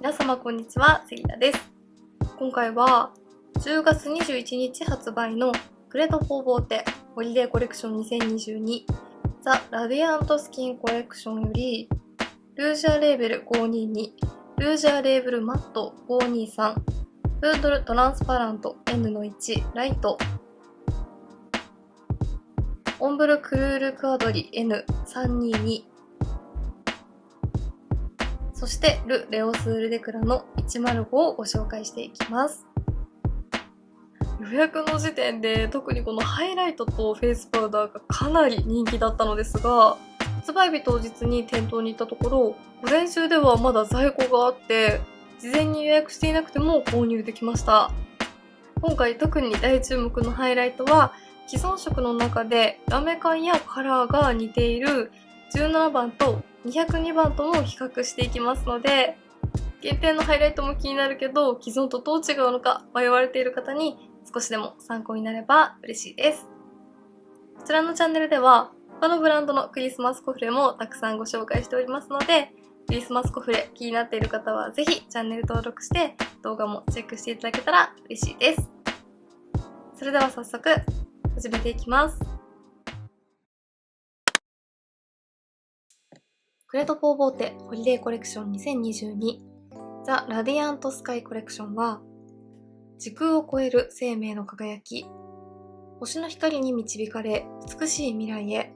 皆様こんにちは、杉田です。今回は10月21日発売のグレートフォーボーテホリデーコレクション2022ザ・ラディアントスキンコレクションよりルージャーレーベル522、ルージャーレーベルマット523、プードルトランスパラント N1 ライト、オンブルクルールクアドリ N322、そしてル・レオスール・デクラの105をご紹介していきます。予約の時点で特にこのハイライトとフェイスパウダーがかなり人気だったのですが、発売日当日に店頭に行ったところ、午前中ではまだ在庫があって、事前に予約していなくても購入できました。今回特に大注目のハイライトは、既存色の中でラメ感やカラーが似ている17番と202番とも比較していきますので、限定のハイライトも気になるけど既存とどう違うのか迷われている方に少しでも参考になれば嬉しいです。こちらのチャンネルでは他のブランドのクリスマスコフレもたくさんご紹介しておりますので、クリスマスコフレ気になっている方はぜひチャンネル登録して動画もチェックしていただけたら嬉しいです。それでは早速始めていきます。グレートフォーボーテホリデーコレクション2022ザ・ラディアントスカイコレクションは、時空を超える生命の輝き、星の光に導かれ美しい未来へ、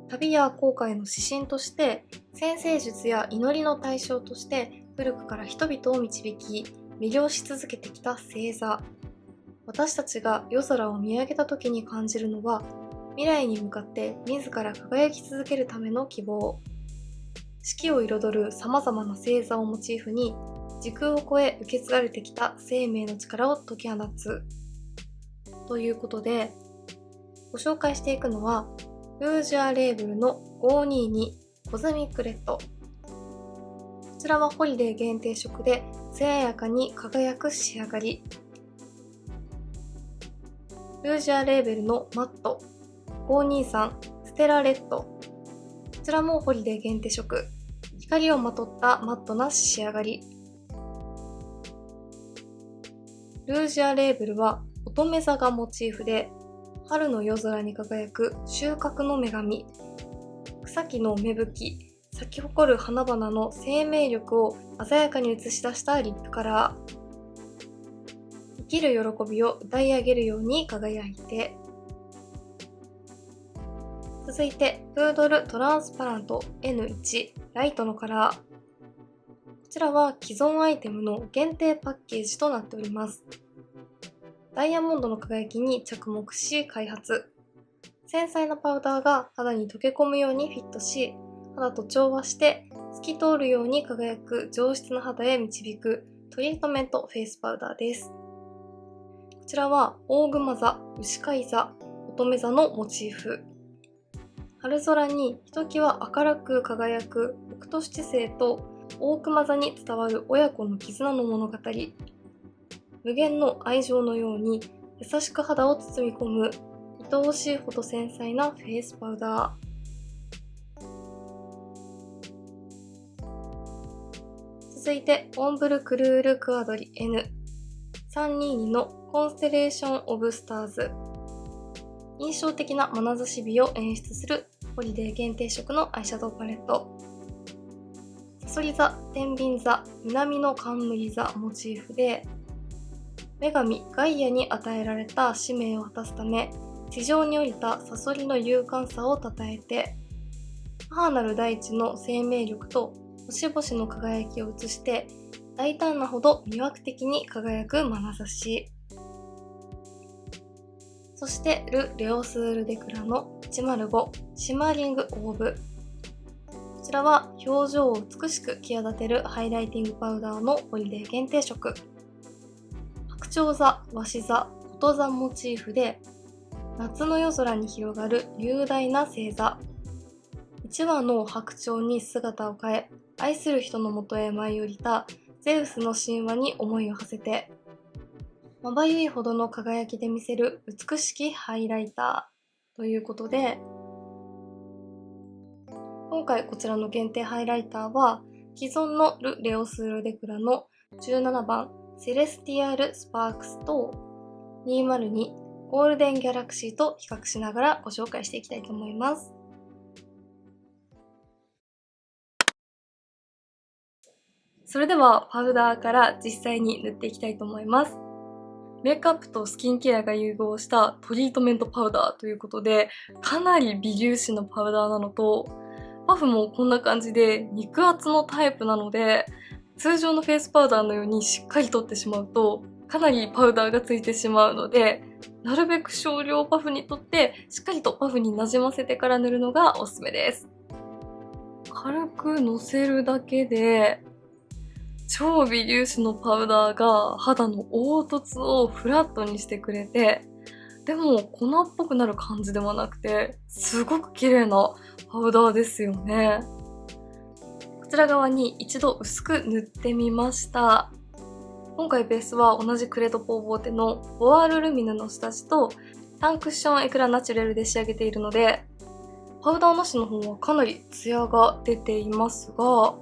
旅や航海の指針として占星術や祈りの対象として古くから人々を導き魅了し続けてきた星座。私たちが夜空を見上げた時に感じるのは、未来に向かって自ら輝き続けるための希望。四季を彩る様々な星座をモチーフに、時空を超え受け継がれてきた生命の力を解き放つ。ということで、ご紹介していくのは、ルージャーレーベルの522コズミックレッド。こちらはホリデー限定色で艶やかに輝く仕上がり。ルージャーレーベルのマット523ステラレッド。こちらもホリデー限定色。光をまとったマットな仕上がり。ルージャーレーベルは乙女座がモチーフで、春の夜空に輝く収穫の女神。草木の芽吹き、咲き誇る花々の生命力を鮮やかに映し出したリップカラー。生きる喜びを歌い上げるように輝いて。続いて、プードルトランスパラント N1 ライトのカラー。こちらは既存アイテムの限定パッケージとなっております。ダイヤモンドの輝きに着目し開発。繊細なパウダーが肌に溶け込むようにフィットし、肌と調和して透き通るように輝く上質な肌へ導くトリートメントフェイスパウダーです。こちらは大熊座、牛飼い座、乙女座のモチーフ。春空にひときわ明るく輝く北斗七星と大熊座に伝わる親子の絆の物語。無限の愛情のように優しく肌を包み込む愛おしいほど繊細なフェイスパウダー。続いてオンブルクルールクアドリ N322 のコンステレーションオブスターズ。印象的な眼差し美を演出するホリデー限定色のアイシャドウパレット。サソリ座、天秤座、南の冠座モチーフで、女神ガイアに与えられた使命を果たすため、地上に降りたサソリの勇敢さを称えて、母なる大地の生命力と星々の輝きを映して、大胆なほど魅惑的に輝く眼差し。そしてル・レオスール・デクラの105シマーリング・オーブ。こちらは表情を美しく際立てるハイライティングパウダーのホリデー限定色。白鳥座、鷲座、こと座モチーフで、夏の夜空に広がる雄大な星座。1羽の白鳥に姿を変え、愛する人のもとへ舞い降りたゼウスの神話に思いを馳せて、まばゆいほどの輝きで見せる美しきハイライターということで、今回こちらの限定ハイライターは既存のル・レオスール・デクラの17番セレスティアル・スパークスと202ゴールデン・ギャラクシーと比較しながらご紹介していきたいと思います。それではパウダーから実際に塗っていきたいと思います。メイクアップとスキンケアが融合したトリートメントパウダーということで、かなり微粒子のパウダーなのと、パフもこんな感じで肉厚のタイプなので、通常のフェイスパウダーのようにしっかり取ってしまうと、かなりパウダーがついてしまうので、なるべく少量パフに取って、しっかりとパフになじませてから塗るのがおすすめです。軽くのせるだけで、超微粒子のパウダーが肌の凹凸をフラットにしてくれて、でも粉っぽくなる感じではなくて、すごく綺麗なパウダーですよね。こちら側に一度薄く塗ってみました。今回ベースは同じクレドポーボーテのボワールルミヌの下地とタンクッションエクラナチュレルで仕上げているので、パウダーなしの方はかなりツヤが出ていますが、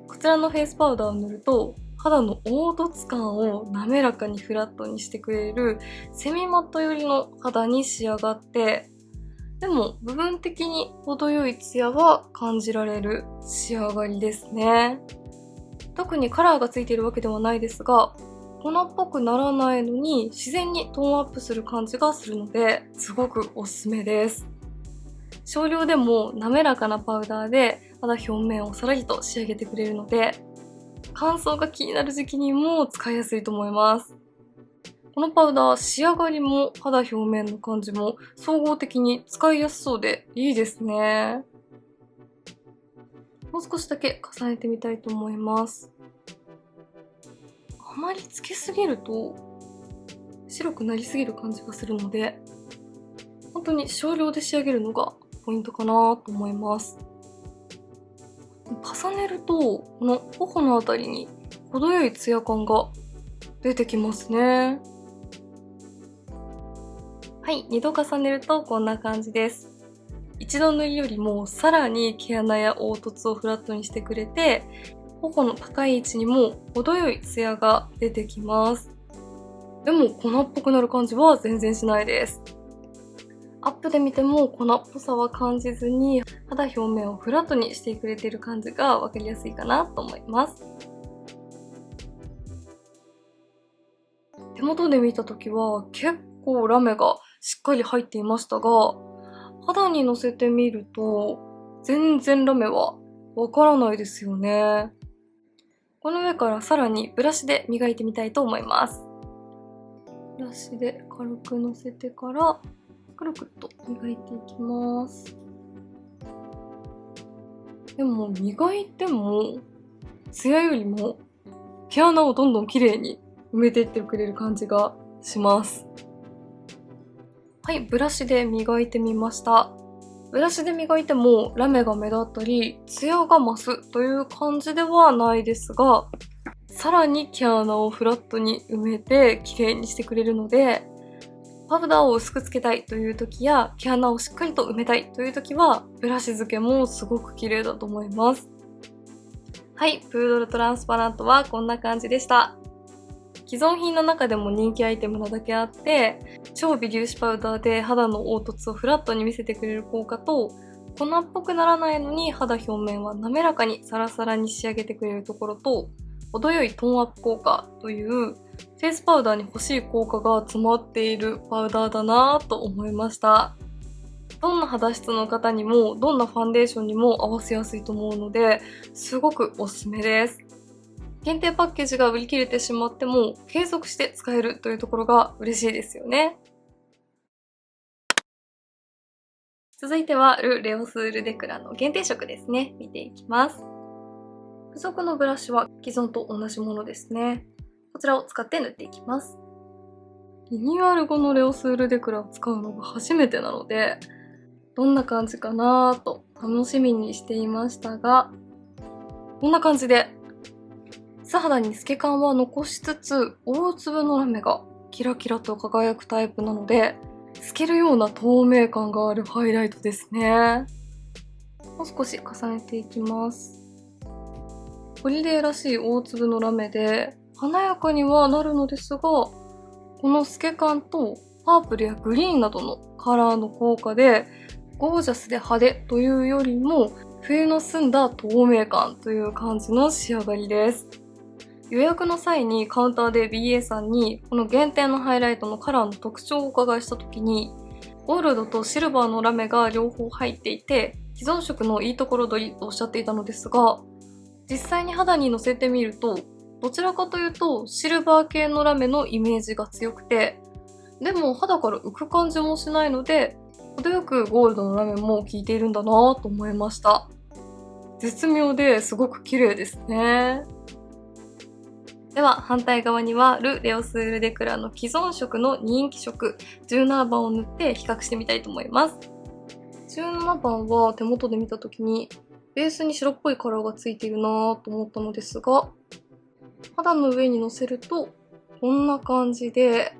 こちらのフェイスパウダーを塗ると肌の凹凸感を滑らかにフラットにしてくれるセミマット寄りの肌に仕上がって、でも部分的に程よいツヤは感じられる仕上がりですね。特にカラーがついているわけではないですが、粉っぽくならないのに自然にトーンアップする感じがするので、すごくおすすめです。少量でも滑らかなパウダーで肌表面をさらりと仕上げてくれるので、乾燥が気になる時期にも使いやすいと思います。このパウダー、仕上がりも肌表面の感じも総合的に使いやすそうでいいですね。もう少しだけ重ねてみたいと思います。あまりつけすぎると白くなりすぎる感じがするので、本当に少量で仕上げるのがポイントかなと思います。重ねるとこの頬のあたりに程よいツヤ感が出てきますね。はい、2度重ねるとこんな感じです。一度塗りよりもさらに毛穴や凹凸をフラットにしてくれて、頬の高い位置にも程よいツヤが出てきます。でも粉っぽくなる感じは全然しないです。アップで見ても粉っぽさは感じずに、肌表面をフラットにしてくれている感じがわかりやすいかなと思います。手元で見た時は結構ラメがしっかり入っていましたが、肌にのせてみると全然ラメはわからないですよね。この上からさらにブラシで磨いてみたいと思います。ブラシで軽くのせてからくるくると磨いていきます。でも磨いてもツヤよりも毛穴をどんどん綺麗に埋めていってくれる感じがします。はい、ブラシで磨いてみました。ブラシで磨いてもラメが目立ったりツヤが増すという感じではないですが、さらに毛穴をフラットに埋めて綺麗にしてくれるので、パウダーを薄くつけたいという時や毛穴をしっかりと埋めたいという時はブラシ付けもすごく綺麗だと思います。はい、プードルトランスパラントはこんな感じでした。既存品の中でも人気アイテムなだけあって、超微粒子パウダーで肌の凹凸をフラットに見せてくれる効果と、粉っぽくならないのに肌表面は滑らかにサラサラに仕上げてくれるところと、程よいトーンアップ効果というフェイスパウダーに欲しい効果が詰まっているパウダーだなぁと思いました。どんな肌質の方にもどんなファンデーションにも合わせやすいと思うので、すごくおすすめです。限定パッケージが売り切れてしまっても継続して使えるというところが嬉しいですよね。続いてはル・レオスール・デクラの限定色ですね。見ていきます。付属のブラシは既存と同じものですね。こちらを使って塗っていきます。リニューアル後のレオスール・デクラを使うのが初めてなので、どんな感じかなぁと楽しみにしていましたが、こんな感じで素肌に透け感は残しつつ、大粒のラメがキラキラと輝くタイプなので、透けるような透明感があるハイライトですね。もう少し重ねていきます。ホリデーらしい大粒のラメで華やかにはなるのですが、この透け感とパープルやグリーンなどのカラーの効果でゴージャスで派手というよりも冬の澄んだ透明感という感じの仕上がりです。予約の際にカウンターで BA さんにこの限定のハイライトのカラーの特徴をお伺いした時に、ゴールドとシルバーのラメが両方入っていて既存色のいいところ取りとおっしゃっていたのですが、実際に肌にのせてみるとどちらかというとシルバー系のラメのイメージが強くて、でも肌から浮く感じもしないので程よくゴールドのラメも効いているんだなぁと思いました。絶妙ですごく綺麗ですね。では反対側にはル・レオスール・デクラの既存色の人気色17番を塗って比較してみたいと思います。17番は手元で見た時にベースに白っぽいカラーがついているなぁと思ったのですが、肌の上にのせるとこんな感じで、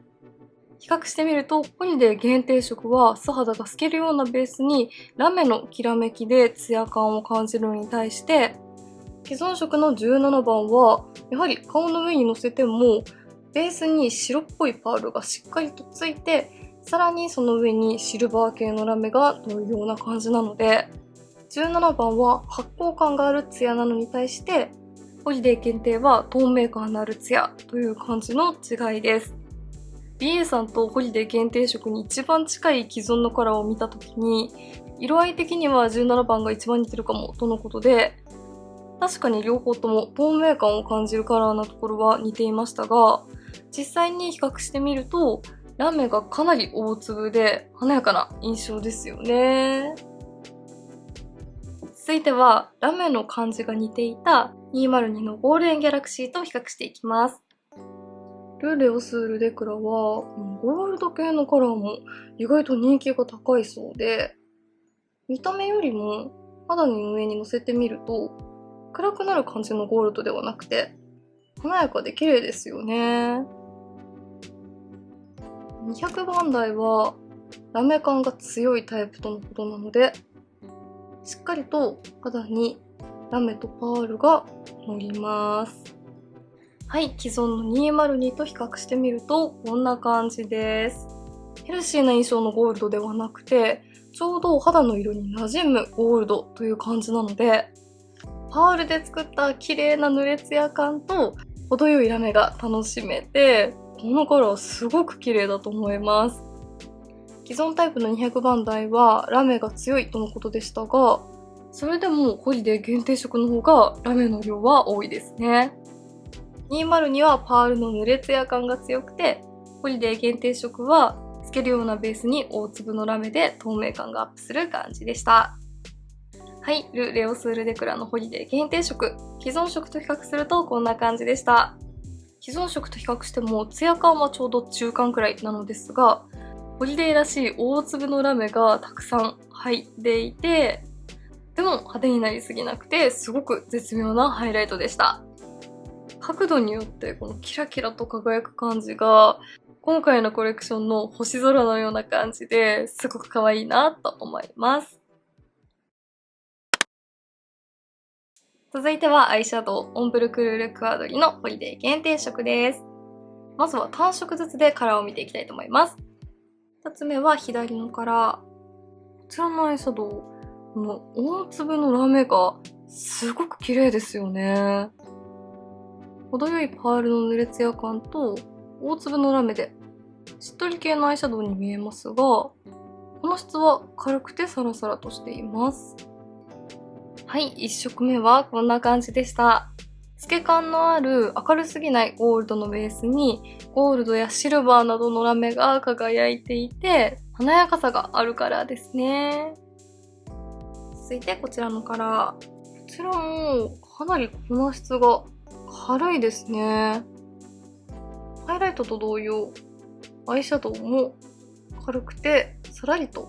比較してみるとホリデー限定色は素肌が透けるようなベースにラメのきらめきでツヤ感を感じるのに対して、既存色の17番はやはり顔の上にのせてもベースに白っぽいパールがしっかりとついて、さらにその上にシルバー系のラメが乗るような感じなので、17番は発光感があるツヤなのに対してホリデー限定は透明感のあるツヤという感じの違いです。BA さんとホリデー限定色に一番近い既存のカラーを見た時に、色合い的には17番が一番似てるかもとのことで、確かに両方とも透明感を感じるカラーなところは似ていましたが、実際に比較してみるとラメがかなり大粒で華やかな印象ですよね。続いてはラメの感じが似ていた202のゴールデンギャラクシーと比較していきます。ル・レオスール・デクラはゴールド系のカラーも意外と人気が高いそうで、見た目よりも肌の上にのせてみると暗くなる感じのゴールドではなくて華やかで綺麗ですよね。200番台はラメ感が強いタイプとのことなので、しっかりと肌にラメとパールが乗ります。はい、既存の202と比較してみるとこんな感じです。ヘルシーな印象のゴールドではなくて、ちょうど肌の色に馴染むゴールドという感じなので、パールで作った綺麗な濡れツヤ感と程よいラメが楽しめて、このカラーすごく綺麗だと思います。既存タイプの200番台はラメが強いとのことでしたが、それでもホリデー限定色の方がラメの量は多いですね。202はパールの濡れツヤ感が強くて、ホリデー限定色は透けるようなベースに大粒のラメで透明感がアップする感じでした。はい、ル・レオスール・デクラのホリデー限定色、既存色と比較するとこんな感じでした。既存色と比較してもツヤ感はちょうど中間くらいなのですが、ホリデーらしい大粒のラメがたくさん入っていて、でも派手になりすぎなくてすごく絶妙なハイライトでした。角度によってこのキラキラと輝く感じが今回のコレクションの星空のような感じですごく可愛いなと思います。続いてはアイシャドウオンブルクルールクアドリのホリデー限定色です。まずは単色ずつでカラーを見ていきたいと思います。2つ目は左のカラー。こちらのアイシャドウ、この大粒のラメがすごく綺麗ですよね。程よいパールの濡れツヤ感と大粒のラメでしっとり系のアイシャドウに見えますが、この質は軽くてサラサラとしています。はい、1色目はこんな感じでした。透け感のある明るすぎないゴールドのベースにゴールドやシルバーなどのラメが輝いていて華やかさがあるカラーですね。続いてこちらのカラー。こちらもかなり粉質が軽いですね。ハイライトと同様、アイシャドウも軽くてさらりと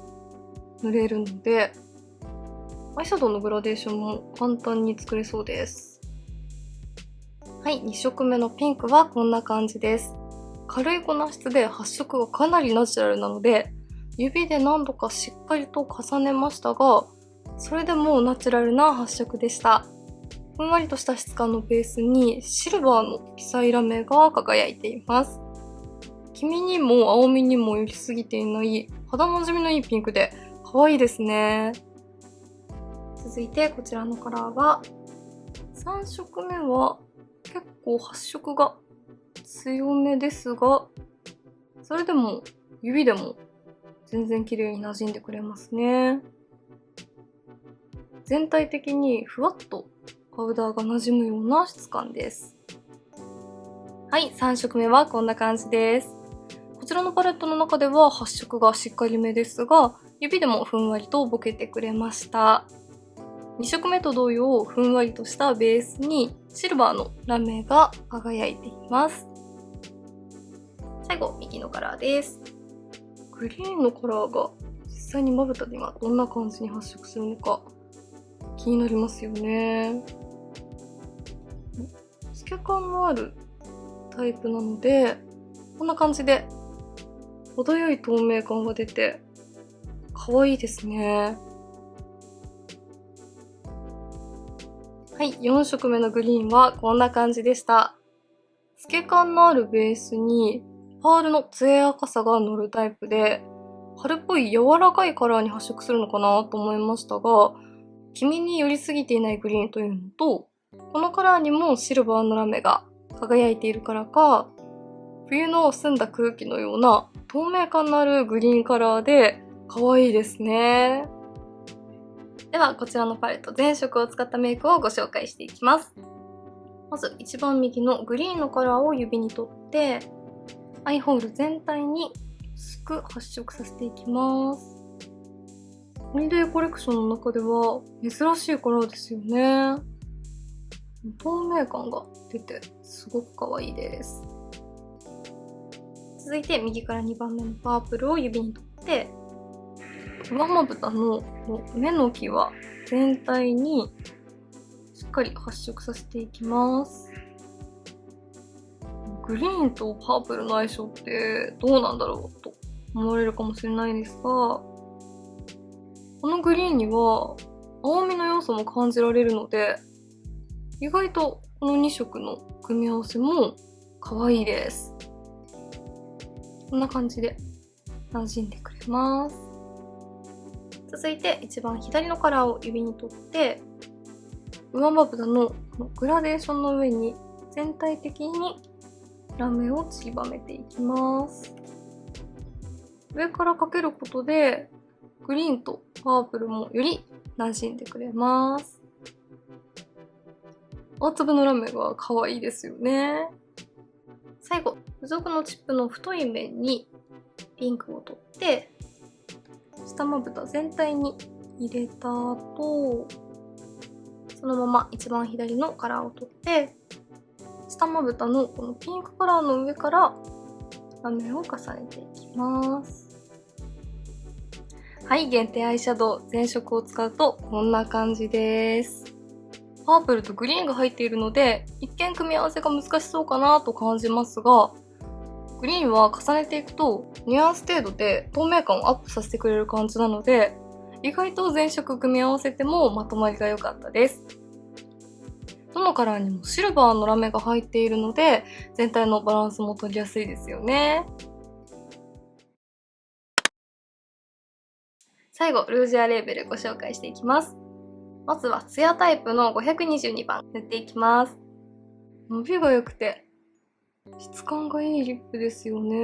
塗れるので、アイシャドウのグラデーションも簡単に作れそうです。はい、2色目のピンクはこんな感じです。軽い粉質で発色がかなりナチュラルなので、指で何度かしっかりと重ねましたが、それでもナチュラルな発色でした。ふんわりとした質感のベースにシルバーの記載ラメが輝いています。黄身にも青みにも寄りすぎていない肌なじみのいいピンクで可愛いですね。続いてこちらのカラーは3色目は結構発色が強めですが、それでも指でも全然綺麗に馴染んでくれますね。全体的にふわっとパウダーが馴染むような質感です。はい、3色目はこんな感じです。こちらのパレットの中では発色がしっかりめですが、指でもふんわりとぼけてくれました。2色目と同様、ふんわりとしたベースにシルバーのラメが輝いています。最後、右のカラーです。グリーンのカラーが実際にまぶたで今どんな感じに発色するのか気になりますよね。透け感のあるタイプなので、こんな感じで程よい透明感が出て可愛いですね。はい、4色目のグリーンはこんな感じでした。透け感のあるベースにパールの艶やかさが乗るタイプで、春っぽい柔らかいカラーに発色するのかなと思いましたが、黄身に寄りすぎていないグリーンというのと、このカラーにもシルバーのラメが輝いているからか、冬の澄んだ空気のような透明感のあるグリーンカラーで可愛いですね。ではこちらのパレット全色を使ったメイクをご紹介していきます。まず一番右のグリーンのカラーを指に取って、アイホール全体に薄く発色させていきます。ホリデーコレクションの中では珍しいカラーですよね。透明感が出てすごく可愛いです。続いて右から2番目のパープルを指に取って、上まぶたの目の際全体にしっかり発色させていきます。グリーンとパープルの相性ってどうなんだろうと思われるかもしれないですが、このグリーンには青みの要素も感じられるので、意外とこの2色の組み合わせも可愛いです。こんな感じで馴染んでくれます。続いて一番左のカラーを指に取って、上まぶたのグラデーションの上に全体的にラメを散りばめていきます。上からかけることでグリーンとパープルもより馴染んでくれます。大粒のラメが可愛いですよね。最後、付属のチップの太い面にピンクを取って、下まぶた全体に入れた後、そのまま一番左のカラーを取って、下まぶたのこのピンクカラーの上からラメを重ねていきます。はい、限定アイシャドウ全色を使うとこんな感じです。パープルとグリーンが入っているので、一見組み合わせが難しそうかなと感じますが、グリーンは重ねていくとニュアンス程度で透明感をアップさせてくれる感じなので、意外と全色組み合わせてもまとまりが良かったです。どのカラーにもシルバーのラメが入っているので、全体のバランスも取りやすいですよね。最後、ルージュアレーベルご紹介していきます。まずはツヤタイプの522番塗っていきます。伸びが良くて質感がいいリップですよね。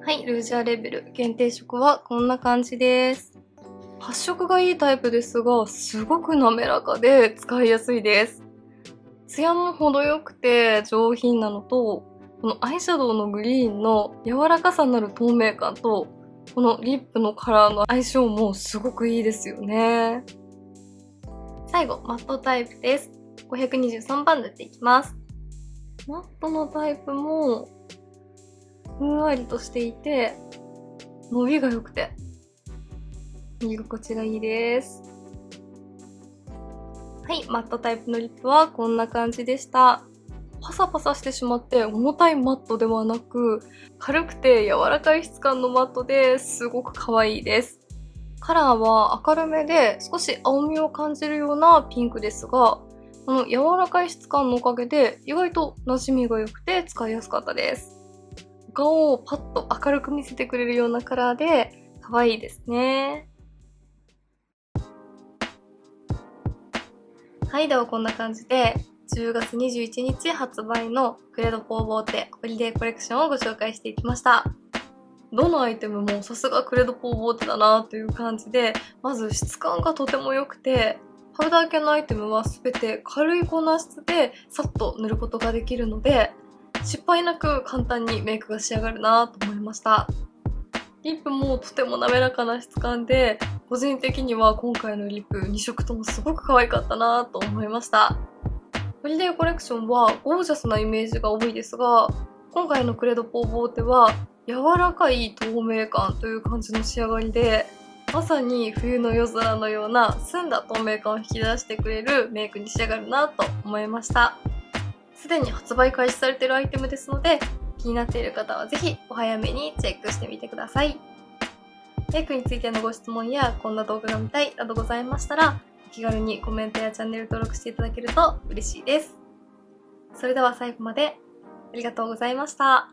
はい、ルージュアレーベル限定色はこんな感じです。発色がいいタイプですが、すごく滑らかで使いやすいです。ツヤも程よくて上品なのと、このアイシャドウのグリーンの柔らかさのある透明感と、このリップのカラーの相性もすごくいいですよね。最後、マットタイプです。523番塗っていきます。マットのタイプもふんわりとしていて、伸びが良くて塗り心地がいいです。はい、マットタイプのリップはこんな感じでした。パサパサしてしまって重たいマットではなく、軽くて柔らかい質感のマットですごく可愛いです。カラーは明るめで少し青みを感じるようなピンクですが、この柔らかい質感のおかげで意外と馴染みが良くて使いやすかったです。顔をパッと明るく見せてくれるようなカラーで可愛いですね。はい、ではこんな感じで10月21日発売のクレドポーボーテホリデーコレクションをご紹介していきました。どのアイテムもさすがクレドポーボーテだなという感じで、まず質感がとても良くて、パウダー系のアイテムは全て軽い粉質でさっと塗ることができるので、失敗なく簡単にメイクが仕上がるなと思いました。リップもとても滑らかな質感で、個人的には今回のリップ2色ともすごく可愛かったなと思いました。ホリデーコレクションはゴージャスなイメージが多いですが、今回のクレドポーボーテは柔らかい透明感という感じの仕上がりで、まさに冬の夜空のような澄んだ透明感を引き出してくれるメイクに仕上がるなと思いました。すでに発売開始されているアイテムですので、気になっている方はぜひお早めにチェックしてみてください。メイクについてのご質問やこんな動画が見たいなどございましたら、お気軽にコメントやチャンネル登録していただけると嬉しいです。それでは最後までありがとうございました。